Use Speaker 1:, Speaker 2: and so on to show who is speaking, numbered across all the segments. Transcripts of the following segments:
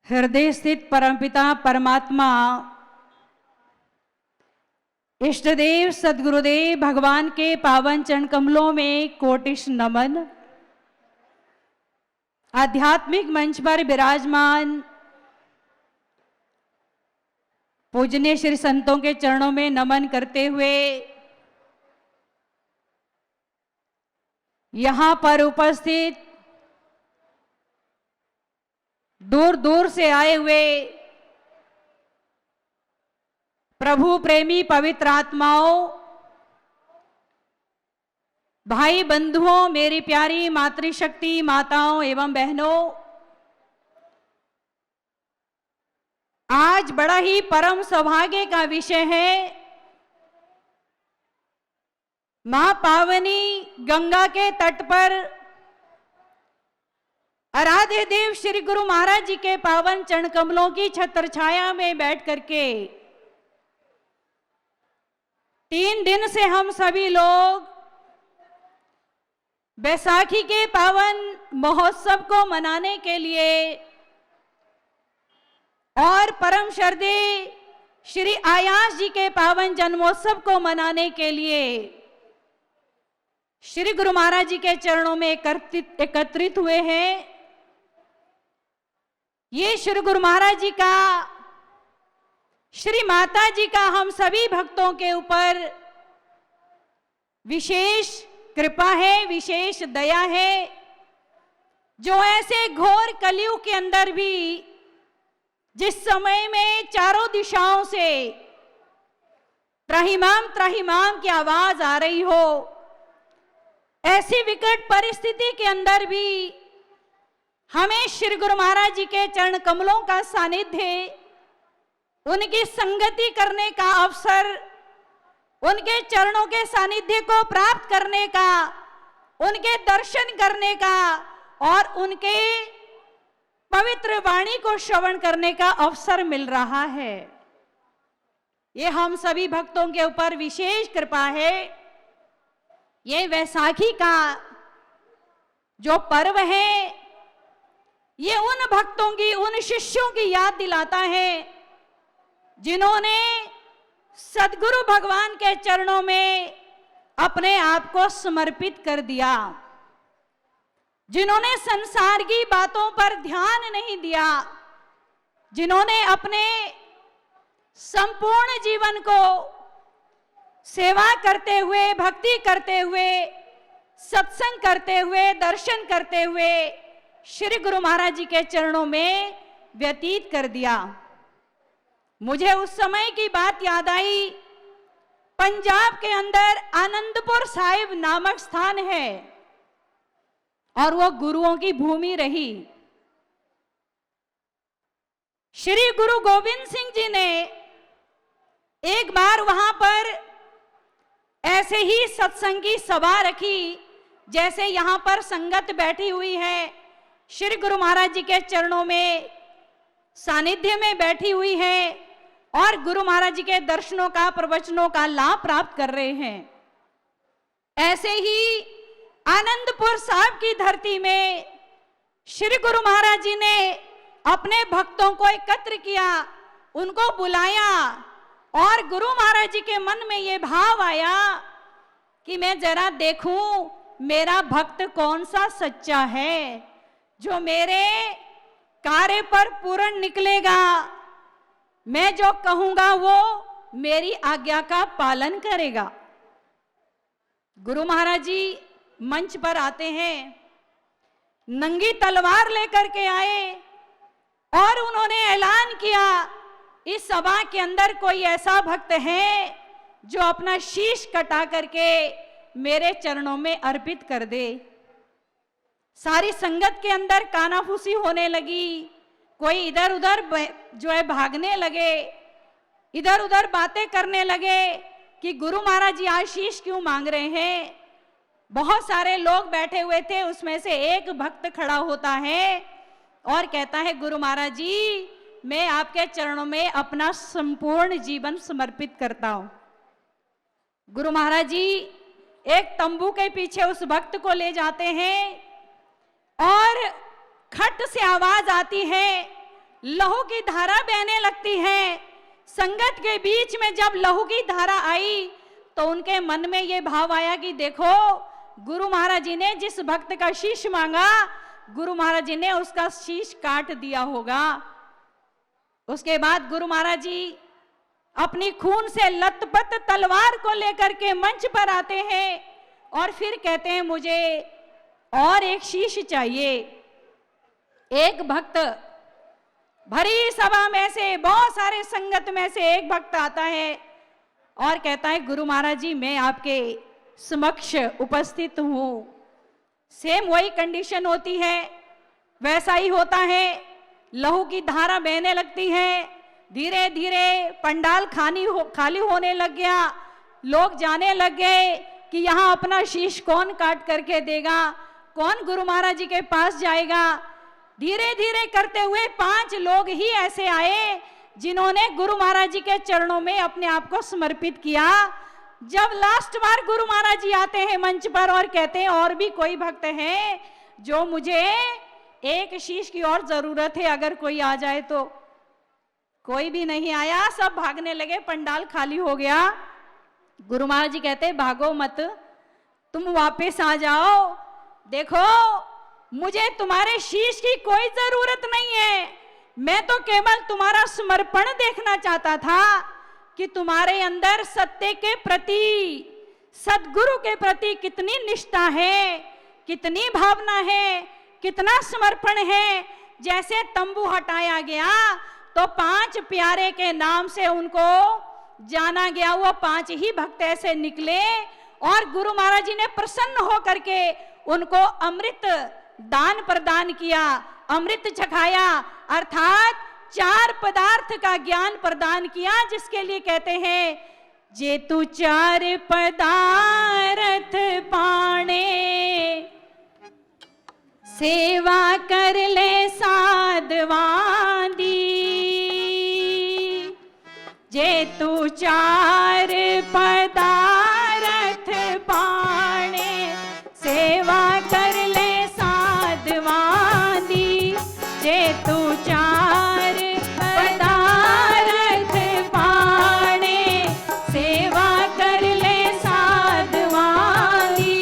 Speaker 1: हृदय स्थित परमपिता परमात्मा इष्टदेव सद्गुरुदेव भगवान के पावन चरण कमलों में कोटिश नमन। आध्यात्मिक मंच पर विराजमान पूजनीय श्री संतों के चरणों में नमन करते हुए यहां पर उपस्थित दूर दूर से आए हुए प्रभु प्रेमी पवित्र आत्माओं, भाई बंधुओं, मेरी प्यारी मातृशक्ति माताओं एवं बहनों, आज बड़ा ही परम सौभाग्य का विषय है। मां पावनी गंगा के तट पर आराध्य देव श्री गुरु महाराज जी के पावन चरण कमलों की छत्र छाया में बैठ करके 3 दिन से हम सभी लोग बैसाखी के पावन महोत्सव को मनाने के लिए और परम श्रद्धेय श्री आयास जी के पावन जन्मोत्सव को मनाने के लिए श्री गुरु महाराज जी के चरणों में एकत्रित हुए हैं। ये श्री गुरु महाराज जी का, श्री माता जी का हम सभी भक्तों के ऊपर विशेष कृपा है, विशेष दया है, जो ऐसे घोर कलयुग के अंदर भी जिस समय में चारों दिशाओं से त्राहिमाम त्राहिमाम की आवाज आ रही हो, ऐसी विकट परिस्थिति के अंदर भी हमें श्री गुरु महाराज जी के चरण कमलों का सानिध्य, उनकी संगति करने का अवसर, उनके चरणों के सानिध्य को प्राप्त करने का, उनके दर्शन करने का और उनके पवित्र वाणी को श्रवण करने का अवसर मिल रहा है। ये हम सभी भक्तों के ऊपर विशेष कृपा है। ये वैसाखी का जो पर्व है, ये उन भक्तों की, उन शिष्यों की याद दिलाता है जिन्होंने सद्गुरु भगवान के चरणों में अपने आप को समर्पित कर दिया, जिन्होंने संसार की बातों पर ध्यान नहीं दिया, जिन्होंने अपने संपूर्ण जीवन को सेवा करते हुए, भक्ति करते हुए, सत्संग करते हुए, दर्शन करते हुए श्री गुरु महाराज जी के चरणों में व्यतीत कर दिया। मुझे उस समय की बात याद आई। पंजाब के अंदर आनंदपुर साहिब नामक स्थान है और वो गुरुओं की भूमि रही। श्री गुरु गोविंद सिंह जी ने एक बार वहां पर ऐसे ही सत्संग की सभा रखी, जैसे यहां पर संगत बैठी हुई है, श्री गुरु महाराज जी के चरणों में सानिध्य में बैठी हुई है और गुरु महाराज जी के दर्शनों का, प्रवचनों का लाभ प्राप्त कर रहे हैं। ऐसे ही आनंदपुर साहिब की धरती में श्री गुरु महाराज जी ने अपने भक्तों को एकत्र किया, उनको बुलाया और गुरु महाराज जी के मन में ये भाव आया कि मैं जरा देखूं मेरा भक्त कौन सा सच्चा है, जो मेरे कार्य पर पूर्ण निकलेगा, मैं जो कहूंगा वो मेरी आज्ञा का पालन करेगा। गुरु महाराज जी मंच पर आते हैं, नंगी तलवार लेकर के आए और उन्होंने ऐलान किया, इस सभा के अंदर कोई ऐसा भक्त है जो अपना शीश कटा करके मेरे चरणों में अर्पित कर दे। सारी संगत के अंदर कानाफूसी होने लगी, कोई इधर उधर जो है भागने लगे, इधर उधर बातें करने लगे कि गुरु महाराज जी आशीष क्यों मांग रहे हैं। बहुत सारे लोग बैठे हुए थे, उसमें से एक भक्त खड़ा होता है और कहता है, गुरु महाराज जी मैं आपके चरणों में अपना संपूर्ण जीवन समर्पित करता हूं। गुरु महाराज जी एक तंबू के पीछे उस भक्त को ले जाते हैं और खट से आवाज आती है, लहू की धारा बहने लगती है। संगत के बीच में जब लहू की धारा आई तो उनके मन में ये भाव आया कि देखो, गुरु महाराज जी ने जिस भक्त का शीश मांगा, गुरु महाराज जी ने उसका शीश काट दिया होगा। उसके बाद गुरु महाराज जी अपनी खून से लथपथ तलवार को लेकर के मंच पर आते हैं और फिर कहते हैं, मुझे और एक शीश चाहिए। एक भक्त, भरी सभा में से, बहुत सारे संगत में से एक भक्त आता है और कहता है, गुरु महाराज जी मैं आपके समक्ष उपस्थित हूं। सेम वही कंडीशन होती है, वैसा ही होता है। लहू की धारा बहने लगती है। धीरे धीरे पंडाल खाली होने लग गया। लोग जाने लग गए कि यहाँ अपना शीश कौन काट करके देगा, कौन गुरु महाराज जी के पास जाएगा। धीरे धीरे करते हुए 5 लोग ही ऐसे आए जिन्होंने गुरु महाराज जी के चरणों में अपने आप को समर्पित किया। जब लास्ट बार गुरु महाराज जी आते हैं मंच पर और कहते हैं, और भी कोई भक्त है जो मुझे एक शीश की और जरूरत है, अगर कोई आ जाए तो। कोई भी नहीं आया, सब भागने लगे, पंडाल खाली हो गया। गुरु महाराज जी कहते, भागो मत, तुम वापस आ जाओ। देखो, मुझे तुम्हारे शीश की कोई जरूरत नहीं है, मैं तो केवल तुम्हारा समर्पण देखना चाहता था कि तुम्हारे अंदर सत्य के प्रति, सद्गुरु के प्रति कितनी निष्ठा है, कितनी भावना है, कितना समर्पण है। जैसे तंबू हटाया गया तो 5 प्यारे के नाम से उनको जाना गया। वो 5 ही भक्त ऐसे निकले और गुरु महाराज जी ने प्रसन्न होकर के उनको अमृत दान प्रदान किया, अमृत चखाया, अर्थात 4 पदार्थ का ज्ञान प्रदान किया, जिसके लिए कहते हैं, जे तू 4 पदार्थ पाणे, सेवा कर ले साधवां दी। जे तू 4 पदार्थ पाणे, सेवा कर ले साधवां दी। जे तू 4 पदार्थ पाणे, सेवा कर ले साधवां दी।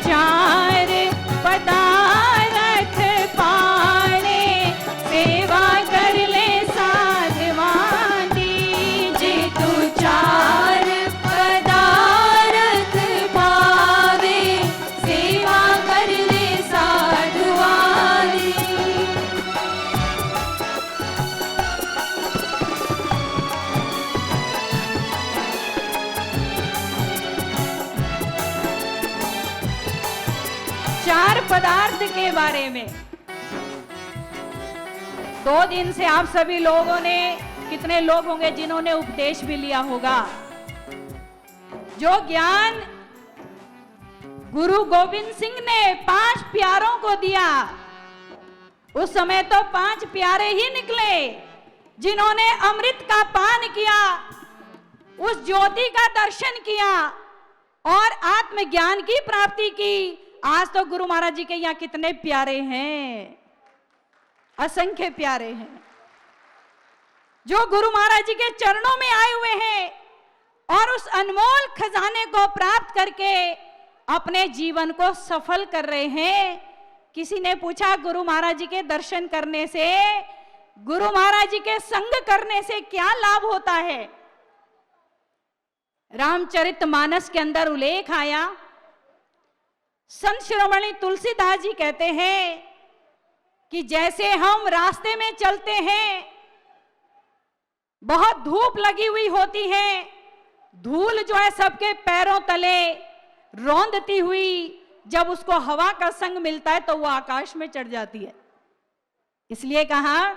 Speaker 1: 4 पदार्थ पाणे, सेवा कर ले साधवां दी। जे तू 4 पदार्थ पावे, सेवा कर ले साधवां दी। चार पदार्थ के बारे में 2 दिन से आप सभी लोगों ने, कितने लोग होंगे जिन्होंने उपदेश भी लिया होगा। जो ज्ञान गुरु गोविंद सिंह ने 5 प्यारों को दिया, उस समय तो 5 प्यारे ही निकले जिन्होंने अमृत का पान किया, उस ज्योति का दर्शन किया और आत्मज्ञान की प्राप्ति की। आज तो गुरु महाराज जी के यहाँ कितने प्यारे हैं, असंख्य प्यारे हैं, जो गुरु महाराज जी के चरणों में आए हुए हैं और उस अनमोल खजाने को प्राप्त करके अपने जीवन को सफल कर रहे हैं। किसी ने पूछा, गुरु महाराज जी के दर्शन करने से, गुरु महाराज जी के संग करने से क्या लाभ होता है? रामचरितमानस के अंदर उल्लेख आया, संत शिरोमणि तुलसीदास जी कहते हैं कि जैसे हम रास्ते में चलते हैं, बहुत धूप लगी हुई होती है, धूल जो है सबके पैरों तले रौंदती हुई जब उसको हवा का संग मिलता है तो वो आकाश में चढ़ जाती है। इसलिए कहा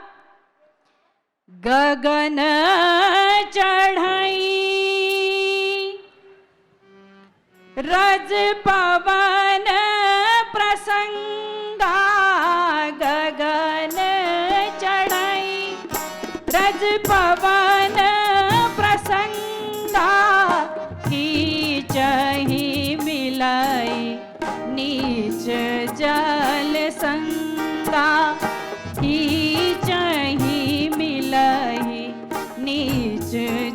Speaker 1: गगन चढ़ाई रज पवन प्रसंगा, गगन चढ़ाई रज पवन प्रसंगा, कीचहि मिलाई नीच जल संगा, कीचहि मिलाई नीच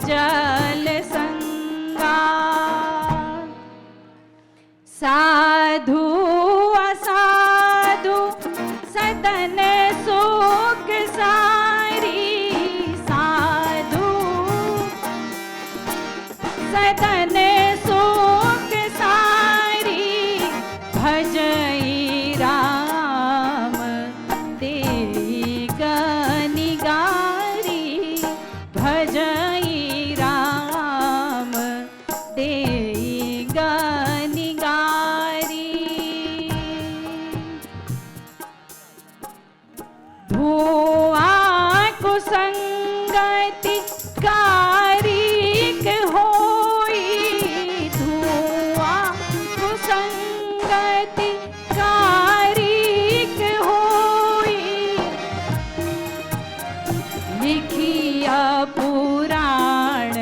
Speaker 1: जल संगा। साधु असाधु सदन सुख सारी, साधु सदन सुख सारी, भजई राम देई गनि गारी, भजई राम देई गनि गारी। धुआं कुसंगति कारिक होई, धुआं कुसंगति कारिक होई, लिखिया पुराण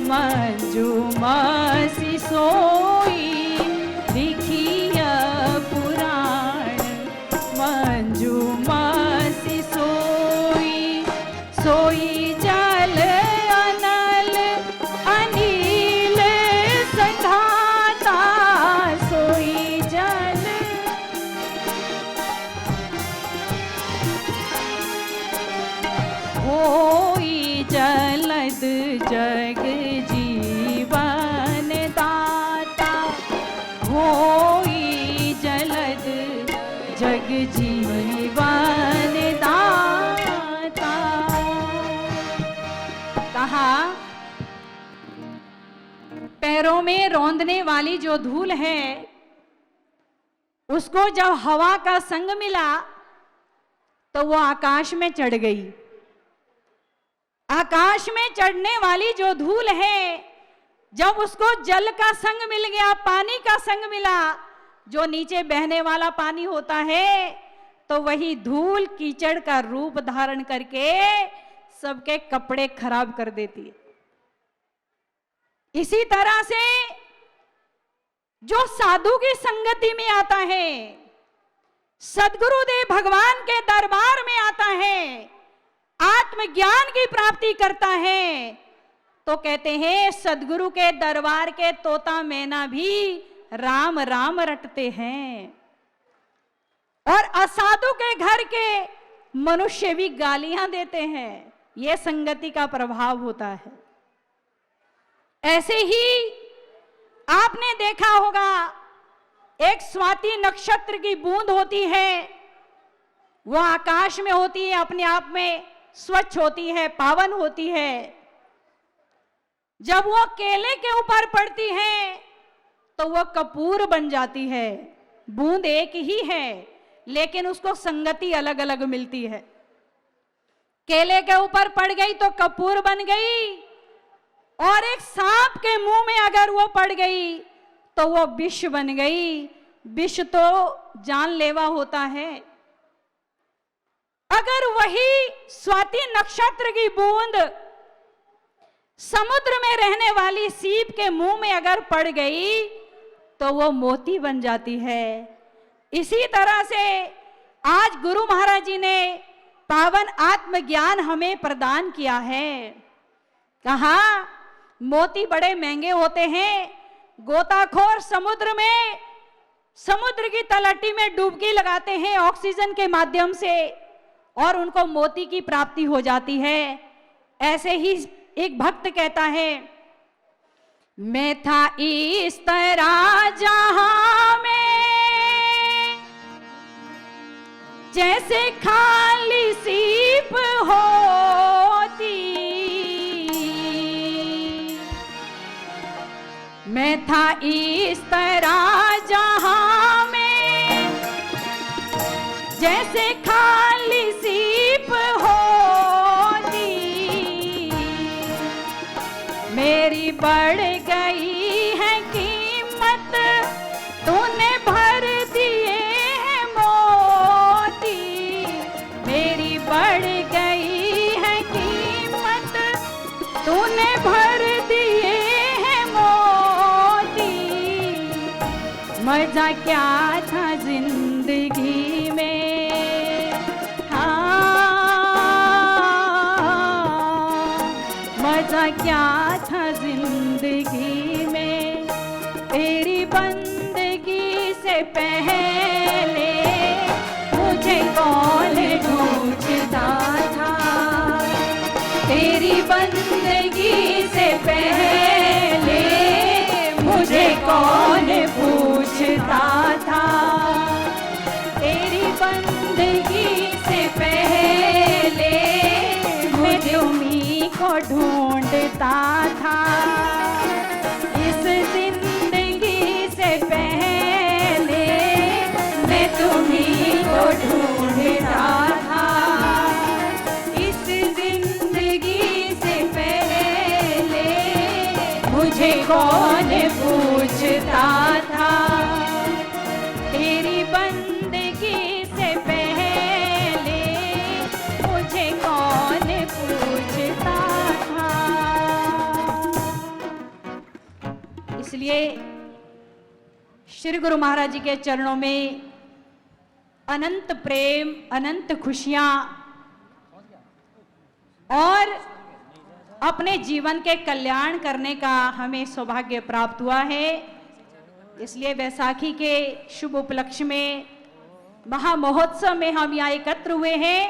Speaker 1: मंजुमसि सोई, लिखिया पुराण मंजुमसि सोई, सोई जल अनल अनिल संघाता, सोई जल होई जलद जग जीवन दाता, होई जलद जग जीवन दाता। कहा पैरों में रौंदने वाली जो धूल है उसको जब हवा का संग मिला तो वो आकाश में चढ़ गई। आकाश में चढ़ने वाली जो धूल है जब उसको जल का संग मिल गया, पानी का संग मिला, जो नीचे बहने वाला पानी होता है, तो वही धूल कीचड़ का रूप धारण करके सबके कपड़े खराब कर देती है। इसी तरह से जो साधु की संगति में आता है, सद्गुरुदेव भगवान के दरबार में आता है, आत्मज्ञान की प्राप्ति करता है, तो कहते हैं सद्गुरु के दरबार के तोता मैना भी राम राम रटते हैं, और असाधु के घर के मनुष्य भी गालियां देते हैं। यह संगति का प्रभाव होता है। ऐसे ही आपने देखा होगा एक स्वाति नक्षत्र की बूंद होती है, वह आकाश में होती है, अपने आप में स्वच्छ होती है, पावन होती है। जब वो केले के ऊपर पड़ती है तो वह कपूर बन जाती है। बूंद एक ही है लेकिन उसको संगति अलग अलग मिलती है। केले के ऊपर पड़ गई तो कपूर बन गई, और एक सांप के मुंह में अगर वो पड़ गई तो वो विष बन गई। विष तो जानलेवा होता है। अगर वही स्वाति नक्षत्र की बूंद समुद्र में रहने वाली सीप के मुंह में अगर पड़ गई तो वो मोती बन जाती है। इसी तरह से आज गुरु महाराज जी ने पावन आत्मज्ञान हमें प्रदान किया है। कहा मोती बड़े महंगे होते हैं, गोताखोर समुद्र में, समुद्र की तलहटी में डुबकी लगाते हैं ऑक्सीजन के माध्यम से और उनको मोती की प्राप्ति हो जाती है। ऐसे ही एक भक्त कहता है, मैं था इस तरह जहां में जैसे खाली सीप होती, मैं था इस तरह जहां जैसे खाली सीप होती मेरी बढ़ गई है कीमत, तूने भर दिए हैं मोती। मेरी बढ़ गई है कीमत, तूने भर दिए हैं मोती। मजा क्या था जिंदगी में, हाँ मजा क्या था जिंदगी में, तेरी बंदगी से पहले मुझे कौन ढूंढता था। तेरी बंदगी से पहले मुझे कौन पूछता था। तेरी बंदगी से पहले मैं तुम्हीं को ढूंढता था। इस जिंदगी से पहले मैं तुम्हीं को ढूंढता था। इस जिंदगी से पहले मुझे कौन पूछता था। तेरी बंदगी से पहले मुझे कौन पूछता था। इसलिए श्री गुरु महाराज जी के चरणों में अनंत प्रेम, अनंत खुशियां और अपने जीवन के कल्याण करने का हमें सौभाग्य प्राप्त हुआ है। इसलिए वैसाखी के शुभ उपलक्ष्य में महामहोत्सव में हम यहाँ एकत्र हुए हैं।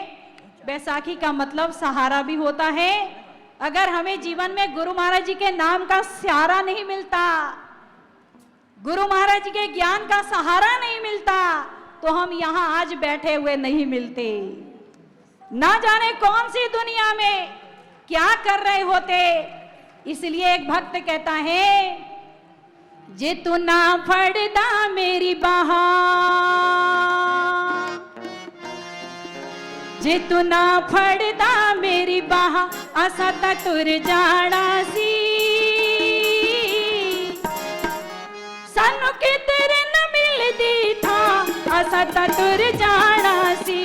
Speaker 1: वैसाखी का मतलब सहारा भी होता है। अगर हमें जीवन में गुरु महाराज जी के नाम का सहारा नहीं मिलता, गुरु महाराज जी के ज्ञान का सहारा नहीं मिलता, तो हम यहाँ आज बैठे हुए नहीं मिलते। ना जाने कौन सी दुनिया में क्या कर रहे होते। इसलिए एक भक्त कहता है, जे तू ना फड़दा मेरी बाहा, जे तू ना फड़दा मेरी बाहा, असा ता तुर जाना सी। सानू किधर न मिलदी था, असा ता तुर जाना सी।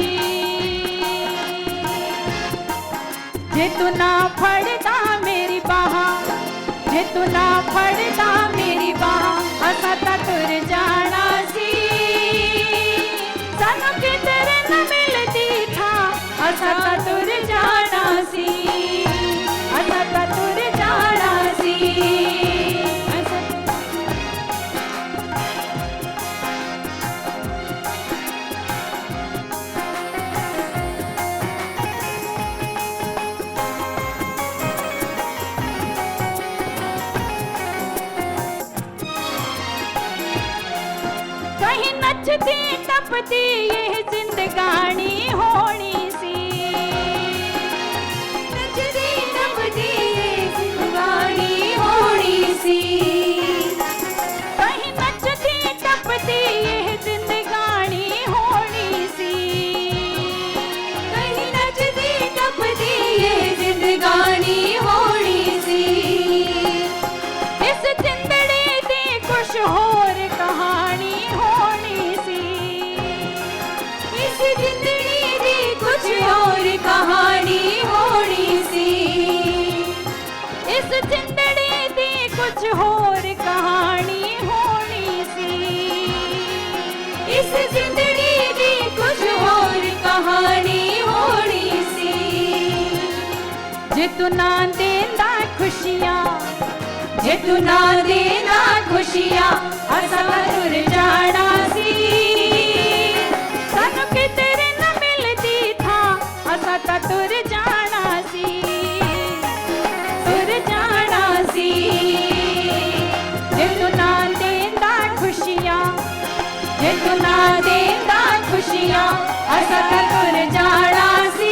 Speaker 1: जे तू ना फड़दा मेरी बाहा, जे तू ना फड़दा मेरी बाहा, असा ता तुर जाना सी। सानू किधर न मिलदी था, असा ता तुर जाना सी। असा ता तुर जाना सी। कहीं नचती टपती ये जिंदगानी होनी सी। नचती टपती ये जिंदगानी होनी सी। कहीं नचती टपती ये जिंदगानी होनी सी। कहीं नचती टपती ये जिंदगानी होनी सी। इस जिंदड़ी दी कुछ होर कहानी होनी सी। इस जिंदड़ी दी कुछ और कहानी होनी सी। इस जिंदड़ी दी कुछ और कहानी होनी सी। इस जिंदड़ी दी कुछ और कहानी होनी सी। जे तू ना देंदा खुशियां, जे तू ना देना खुशियां, असा तुर जाना सी। सानू किधर न मिलदी था, असा ता तुर जाना सी। तुर जाना सी। जे तू ना देंदा खुशियां, जे तू ना देंदा खुशियां, असा ता तुर जाना सी।